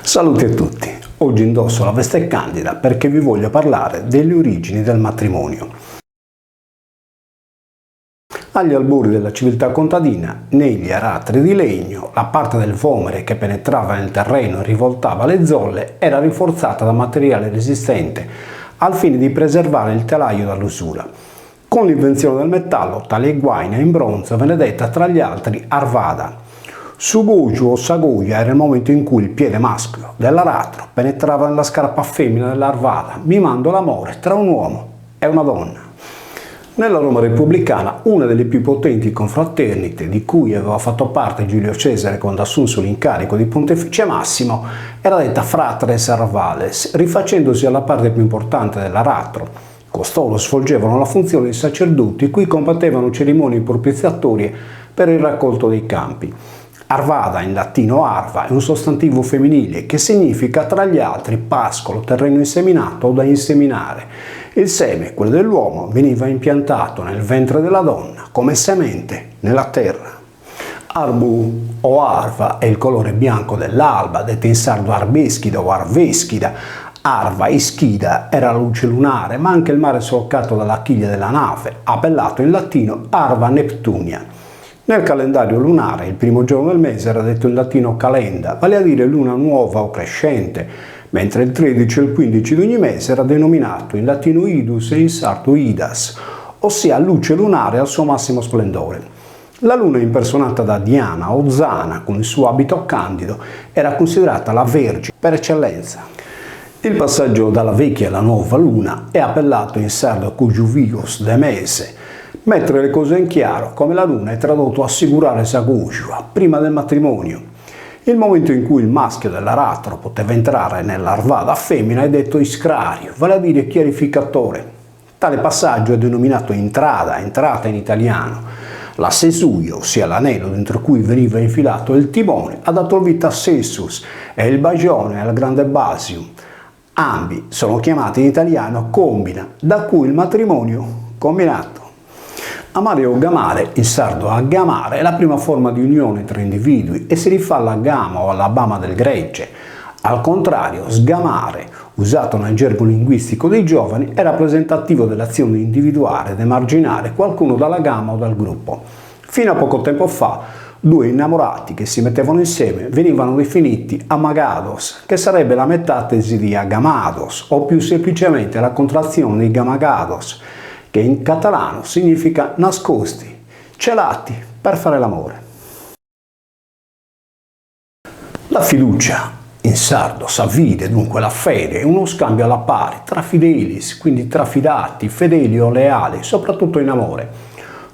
Salute a tutti, oggi indosso la veste candida perché vi voglio parlare delle origini del matrimonio. Agli albori della civiltà contadina, negli aratri di legno, la parte del vomere che penetrava nel terreno e rivoltava le zolle era rinforzata da materiale resistente al fine di preservare il telaio dall'usura. Con l'invenzione del metallo, tale guaina in bronzo venne detta tra gli altri arvada. Sugoju o sagoia era il momento in cui il piede maschio dell'aratro penetrava nella scarpa femmina dell'arvada, mimando l'amore tra un uomo e una donna. Nella Roma repubblicana, una delle più potenti confraternite di cui aveva fatto parte Giulio Cesare quando assunse l'incarico di pontefice massimo, era detta fratres arvales, rifacendosi alla parte più importante dell'aratro. Costoro svolgevano la funzione di sacerdoti cui compatevano cerimonie propiziatorie per il raccolto dei campi. Arvada, in latino arva, è un sostantivo femminile che significa tra gli altri pascolo, terreno inseminato o da inseminare. Il seme, quello dell'uomo, veniva impiantato nel ventre della donna come semente nella terra. Arbu o arva è il colore bianco dell'alba, detta in sardo arbeschida o arveschida. Arva, ischida, era la luce lunare, ma anche il mare solcato dalla chiglia della nave, appellato in latino arva neptunia. Nel calendario lunare il primo giorno del mese era detto in latino calenda, vale a dire luna nuova o crescente, mentre il 13 e il 15 di ogni mese era denominato in latino idus e in sardo idas, ossia luce lunare al suo massimo splendore. La luna impersonata da Diana o Zana con il suo abito candido era considerata la Vergine per eccellenza. Il passaggio dalla vecchia alla nuova luna è appellato in sardo cujuvios de mese. Mettere le cose in chiaro, come la luna è tradotto assicurare sagujua, prima del matrimonio. Il momento in cui il maschio dell'aratro poteva entrare nell'arvada femmina è detto iscrario, vale a dire chiarificatore. Tale passaggio è denominato entrata in italiano. La sesuia, ossia l'anello dentro cui veniva infilato il timone, ha dato vita a sessus e il bagione al grande basium. Ambi sono chiamati in italiano combina, da cui il matrimonio combinato. Amare o gamare, in sardo aggamare, è la prima forma di unione tra individui e si rifà alla gama o alla bama del gregge. Al contrario, sgamare, usato nel gergo linguistico dei giovani, è rappresentativo dell'azione individuale ed emarginare qualcuno dalla gama o dal gruppo. Fino a poco tempo fa, due innamorati che si mettevano insieme venivano definiti amagados, che sarebbe la metatesi di agamados, o più semplicemente la contrazione di gamagados, che in catalano significa nascosti, celati per fare l'amore. La fiducia, in sardo s'avvide, dunque la fede, è uno scambio alla pari tra fidelis, quindi tra fidati, fedeli o leali, soprattutto in amore.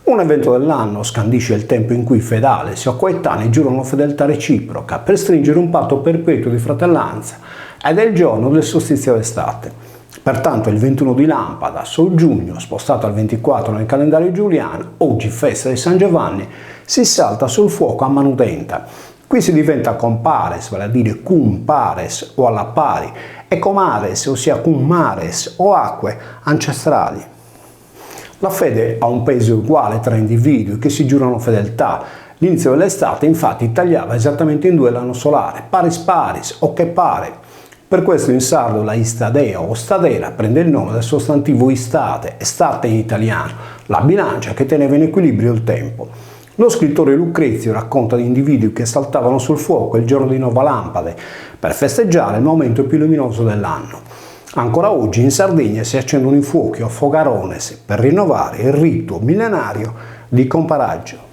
Un evento dell'anno scandisce il tempo in cui fedales o coetanei giurano fedeltà reciproca per stringere un patto perpetuo di fratellanza ed è il giorno del solstizio d'estate. Pertanto il 21 di Lampada, Sol Giugno, spostato al 24 nel calendario giuliano, oggi festa di San Giovanni, si salta sul fuoco a mano tenta. Qui si diventa compares, vale a dire cum pares o alla pari, e comares, ossia cum mares o acque ancestrali. La fede ha un peso uguale tra individui che si giurano fedeltà. L'inizio dell'estate infatti tagliava esattamente in due l'anno solare, paris paris o che pare. Per questo in sardo la istadea o stadera prende il nome del sostantivo istate, estate in italiano, la bilancia che teneva in equilibrio il tempo. Lo scrittore Lucrezio racconta di individui che saltavano sul fuoco il giorno di Nova Lampade per festeggiare il momento più luminoso dell'anno. Ancora oggi in Sardegna si accendono i fuochi o fogarones per rinnovare il rito millenario di comparaggio.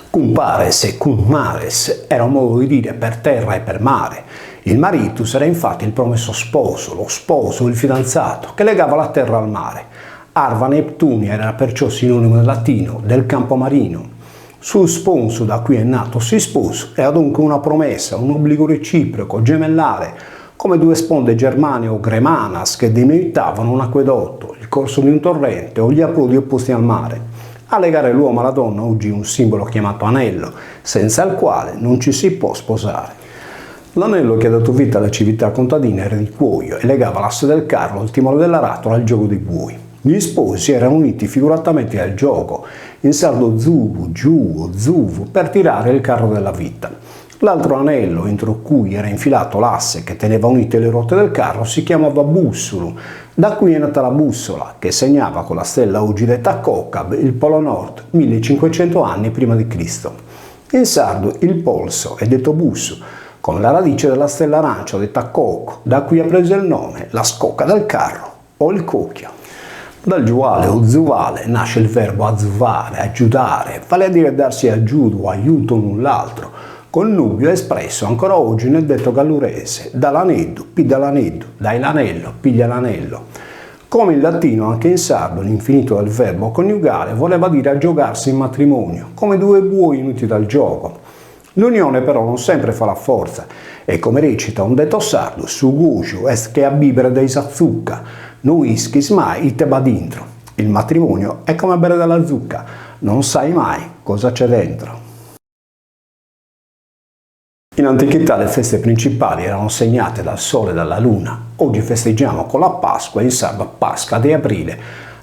Cumpares e cummares era un modo di dire per terra e per mare. Il maritus era infatti il promesso sposo, lo sposo, il fidanzato, che legava la terra al mare. Arva Neptunia era perciò sinonimo in latino del campo marino. Sul sponso, da cui è nato si sposo, era dunque una promessa, un obbligo reciproco, gemellare, come due sponde germane o gremanas che delimitavano un acquedotto, il corso di un torrente o gli approdi opposti al mare. A legare l'uomo alla donna oggi un simbolo chiamato anello, senza il quale non ci si può sposare. L'anello che ha dato vita alla civiltà contadina era di cuoio e legava l'asse del carro, il timone dell'aratro al gioco dei buoi. Gli sposi erano uniti figuratamente al gioco, in sardo zuvu, giuo, zuvu, per tirare il carro della vita. L'altro anello, entro cui era infilato l'asse che teneva unite le ruote del carro, si chiamava bussulum, da cui è nata la bussola, che segnava con la stella oggi detta Kokab il Polo Nord, 1500 anni prima di Cristo. In sardo il polso è detto bussu, con la radice della stella arancia detta Coco, da cui ha preso il nome la scocca del carro o il cocchio. Dal giuale o zuvale nasce il verbo azzuvare, aggiudare, vale a dire darsi aggiudo o aiuto l'un l'altro, connubio espresso ancora oggi nel detto gallurese, dall'aneddu, piglia l'aneddu, dai l'anello, piglia l'anello. Come in latino, anche in sardo l'infinito del verbo coniugare voleva dire aggiogarsi in matrimonio, come due buoi uniti dal gioco. L'unione però non sempre fa la forza, e come recita un detto sardo, su guscio est che a bibere dei zazzucca, nu ischis mai ite badintro. Il matrimonio è come bere della zucca, non sai mai cosa c'è dentro. In antichità le feste principali erano segnate dal sole e dalla luna. Oggi festeggiamo con la Pasqua, in sardo Pasca di aprile,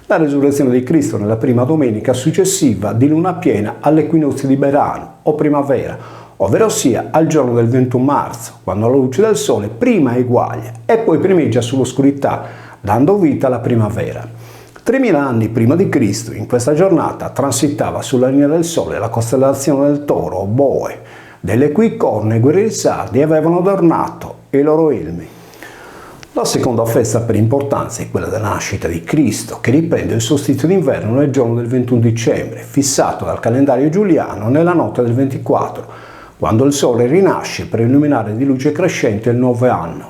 la resurrezione di Cristo nella prima domenica successiva di luna piena all'equinozio di Verano o primavera, ovvero sia al giorno del 21 marzo, quando la luce del sole prima eguaglia e poi primeggia sull'oscurità, dando vita alla primavera. 3000 anni prima di Cristo, in questa giornata, transitava sulla linea del sole la costellazione del Toro o Boe, delle cui corna i guerrieri sardi avevano adornato i loro elmi. La seconda festa per importanza è quella della nascita di Cristo, che riprende il solstizio d'inverno nel giorno del 21 dicembre, fissato dal calendario giuliano nella notte del 24, quando il sole rinasce per illuminare di luce crescente il nuovo anno.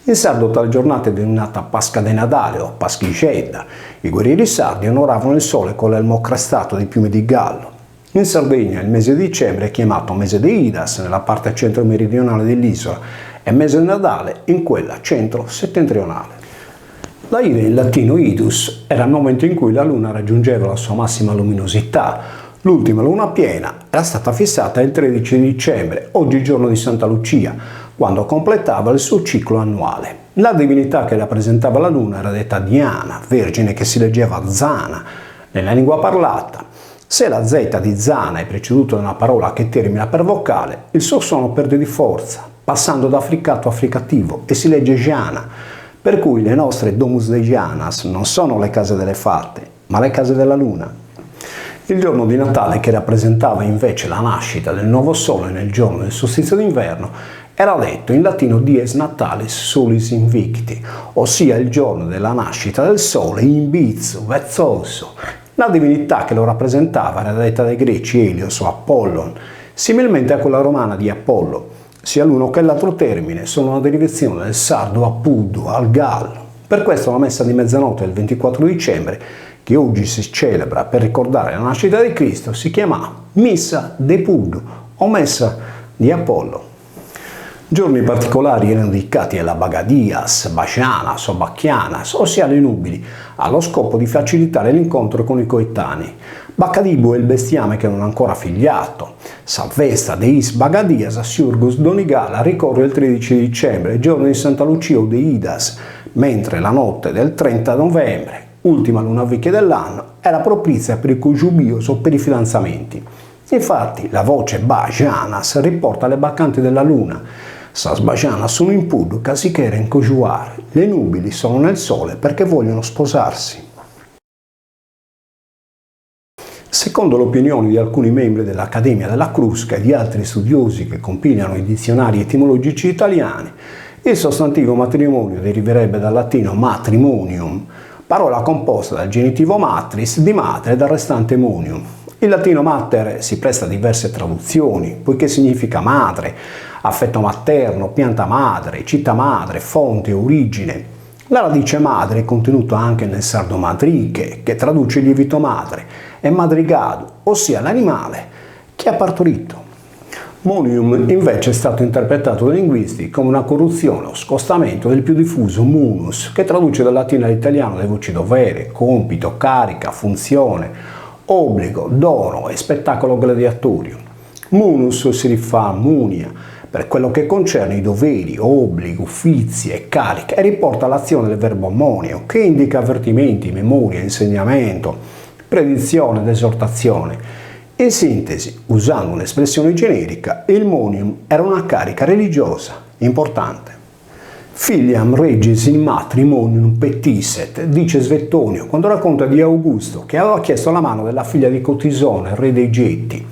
In sardo tale giornata è denominata Pasca de Natale o Paschicedda. I guerrieri sardi onoravano il sole con l'elmo crestato di piume di gallo. In Sardegna il mese di dicembre è chiamato mese de Idas nella parte centro-meridionale dell'isola e mese di Natale in quella centro-settentrionale. La Ide in latino idus era il momento in cui la luna raggiungeva la sua massima luminosità. L'ultima luna piena era stata fissata il 13 dicembre, oggi giorno di Santa Lucia, quando completava il suo ciclo annuale. La divinità che rappresentava la luna era detta Diana, vergine che si leggeva Zana nella lingua parlata. Se la Z di Zana è preceduta da una parola che termina per vocale, il suo suono perde di forza, passando da fricato a fricativo e si legge Giana, per cui le nostre Domus Dei Gianas non sono le case delle fate, ma le case della luna. Il giorno di Natale, che rappresentava invece la nascita del nuovo sole nel giorno del solstizio d'inverno, era detto in latino Dies Natalis Solis Invicti, ossia il giorno della nascita del sole in bizzo, vezzoso. La divinità che lo rappresentava era detta dai greci Elios o Apollon, similmente a quella romana di Apollo. Sia l'uno che l'altro termine sono una derivazione del sardo apuddo, al gallo. Per questo la messa di mezzanotte del 24 dicembre, che oggi si celebra per ricordare la nascita di Cristo, si chiama Missa de Puddo o Messa di Apollo. Giorni particolari erano dedicati alla Bagadias, Bacianas o Bacchianas, ossia alle nubili, allo scopo di facilitare l'incontro con i coetanei. Baccadibo è il bestiame che non ha ancora figliato. Salvesta deis Bagadias Siurgus Donigala ricorre il 13 dicembre, giorno di Santa Lucia o de Idas, mentre la notte del 30 novembre, ultima luna vecchia dell'anno, era propizia per il congiubios o per i fidanzamenti. Infatti la voce Bacianas riporta le baccanti della luna. Sas bacianas sono in puddu casi che in cojuare. Le nubili sono nel sole perché vogliono sposarsi. Secondo l'opinione di alcuni membri dell'Accademia della Crusca e di altri studiosi che compilano i dizionari etimologici italiani, il sostantivo matrimonio deriverebbe dal latino matrimonium, parola composta dal genitivo matris di madre e dal restante monium. Il latino mater si presta a diverse traduzioni, poiché significa madre, affetto materno, pianta madre, città madre, fonte, origine. La radice madre è contenuta anche nel sardo madriche, che traduce lievito madre, e madrigado, ossia l'animale che ha partorito. Monium invece è stato interpretato dai linguisti come una corruzione o scostamento del più diffuso munus, che traduce dal latino all'italiano le voci dovere, compito, carica, funzione, obbligo, dono e spettacolo gladiatorio. Munus si rifà a munia per quello che concerne i doveri, obblighi, uffizi e cariche e riporta l'azione del verbo moneo che indica avvertimenti, memoria, insegnamento, predizione ed esortazione. In sintesi, usando un'espressione generica, il monium era una carica religiosa importante. Filiam regis in matrimonium petisset, dice Svettonio quando racconta di Augusto che aveva chiesto la mano della figlia di Cotisone, re dei Geti.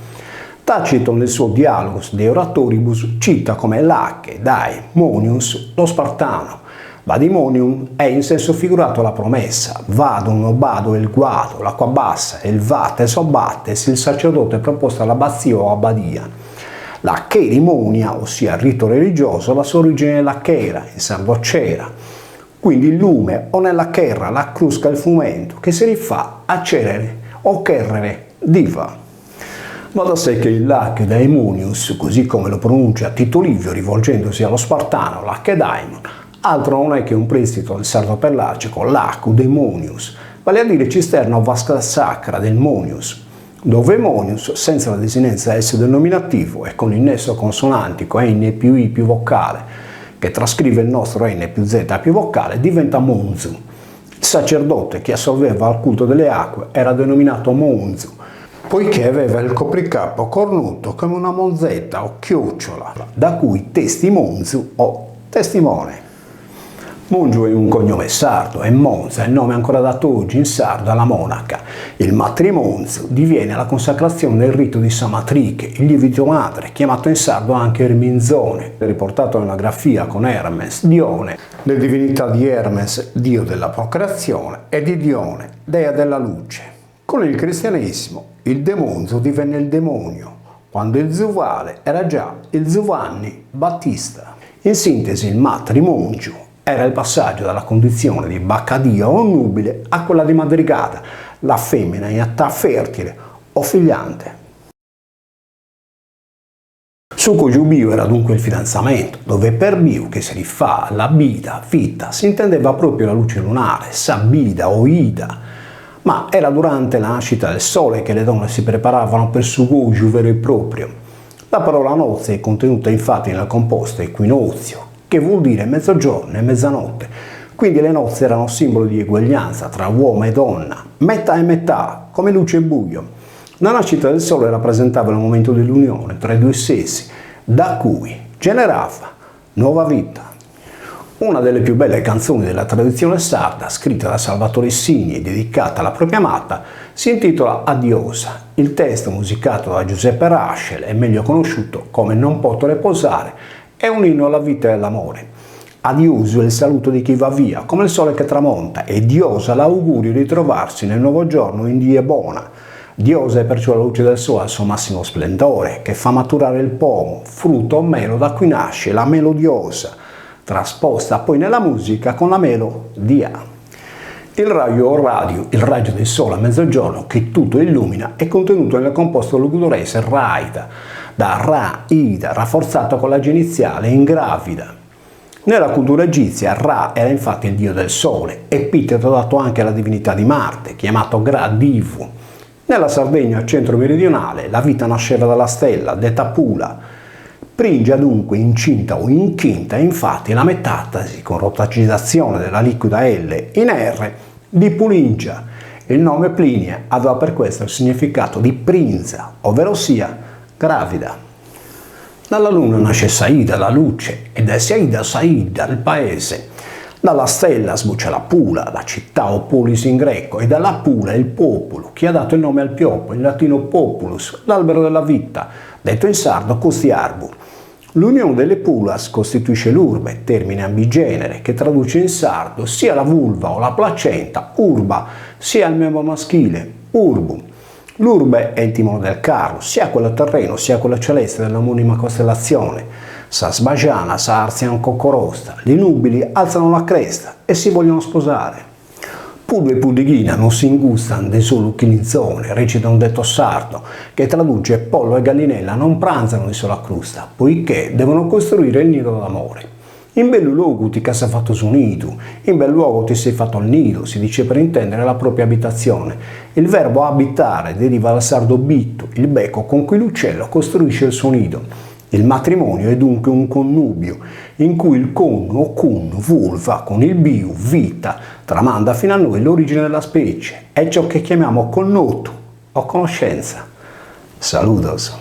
Tacito nel suo Dialogus de Oratoribus cita come Lache, Daimonius, lo spartano. Vadimonium è in senso figurato la promessa, vadum, obado, il guado, l'acqua bassa, il vates o battes, il sacerdote proposto all'abbazia o abbadia. La cherimonia, ossia il rito religioso, la sua origine nella chera, in sardo cera. Quindi il lume o nella cherra, la crusca, il fumento, che si rifà a cerere o cherrere, diva. Va da sé che il Lacedaemonius, così come lo pronuncia Tito Livio rivolgendosi allo spartano Lacedaemon, altro non è che un prestito del sardo pellagico Lacedaemonius, vale a dire cisterna o vasca sacra del Monius, dove Monius, senza la desinenza S del nominativo e con il nesso consonantico N più I più vocale, che trascrive il nostro N più Z più vocale, diventa Monzu. Il sacerdote che assolveva al culto delle acque era denominato Monzu, poiché aveva il copricapo cornuto come una monzetta o chiocciola, da cui testimonzu o testimone. Mongiu è un cognome sardo e Monza è il nome ancora dato oggi in sardo alla monaca. Il matrimonzu diviene la consacrazione del rito di Samatriche, il lievito madre, chiamato in sardo anche Erminzone, riportato nella grafia con Hermes, Dione, le divinità di Hermes, dio della procreazione, e di Dione, dea della luce. Con il cristianesimo il demonzo divenne il demonio, quando il Zuvale era già il Zuvanni Battista. In sintesi il matrimongiu era il passaggio dalla condizione di baccadia o nubile a quella di madrigata, la femmina in età fertile o figliante. Suco giubio era dunque il fidanzamento, dove per bio, che si rifà alla bida, fitta, si intendeva proprio la luce lunare, sabida o ida, ma era durante la nascita del sole che le donne si preparavano per suo giu vero e proprio. La parola nozze è contenuta infatti nel composto equinozio, che vuol dire mezzogiorno e mezzanotte. Quindi le nozze erano simbolo di eguaglianza tra uomo e donna, metà e metà, come luce e buio. La nascita del sole rappresentava il momento dell'unione tra i due sessi, da cui generava nuova vita. Una delle più belle canzoni della tradizione sarda, scritta da Salvatore Sini e dedicata alla propria amata, si intitola Adiosa. Il testo, musicato da Giuseppe Raschel, è meglio conosciuto come Non poto riposare, è un inno alla vita e all'amore. Adioso è il saluto di chi va via, come il sole che tramonta, e diosa l'augurio di trovarsi nel nuovo giorno in die buona. Diosa è perciò la luce del sole al suo massimo splendore, che fa maturare il pomo, frutto o melo da cui nasce la melodiosa, trasposta poi nella musica con la melodia. Il raggio o radio, il raggio del sole a mezzogiorno che tutto illumina, è contenuto nel composto lugudorese raida, da ra, ida, rafforzato con la G iniziale in gravida. Nella cultura egizia Ra era infatti il dio del sole, epiteto dato anche alla divinità di Marte, chiamato Gra Divu. Nella Sardegna centro-meridionale la vita nasceva dalla stella, detta Pula. Pringia dunque incinta o inchinta, infatti la metastasi con rotacizzazione della liquida L in R di Pulingia. Il nome Plinie aveva per questo il significato di prinza, ovvero sia gravida. Dalla luna nasce Saida, la luce, e da Saida Saida, il paese. Dalla stella sbuccia la Pula, la città o polis in greco, e dalla Pula il popolo, che ha dato il nome al pioppo, in latino populus, l'albero della vita, detto in sardo costiarbu. L'unione delle pulas costituisce l'urbe, termine ambigenere, che traduce in sardo sia la vulva o la placenta, urba, sia il membro maschile, urbum. L'urbe è il timone del carro, sia quello terreno sia quello celeste dell'omonima costellazione. Sa sbagiana, sa arzian coccorosta, gli nubili alzano la cresta e si vogliono sposare. Pudu e pudighina non si ingustan de solo chilinzone, recita un detto sardo, che traduce pollo e gallinella non pranzano di sola crusta, poiché devono costruire il nido d'amore. In bel luogo ti sei fatto su nido, in bel luogo ti sei fatto il nido, si dice per intendere la propria abitazione. Il verbo abitare deriva dal sardo bitto, il becco con cui l'uccello costruisce il suo nido. Il matrimonio è dunque un connubio, in cui il con o cun, vulva, con il biu, vita, tramanda fino a noi l'origine della specie, è ciò che chiamiamo connoto o conoscenza. Saludos!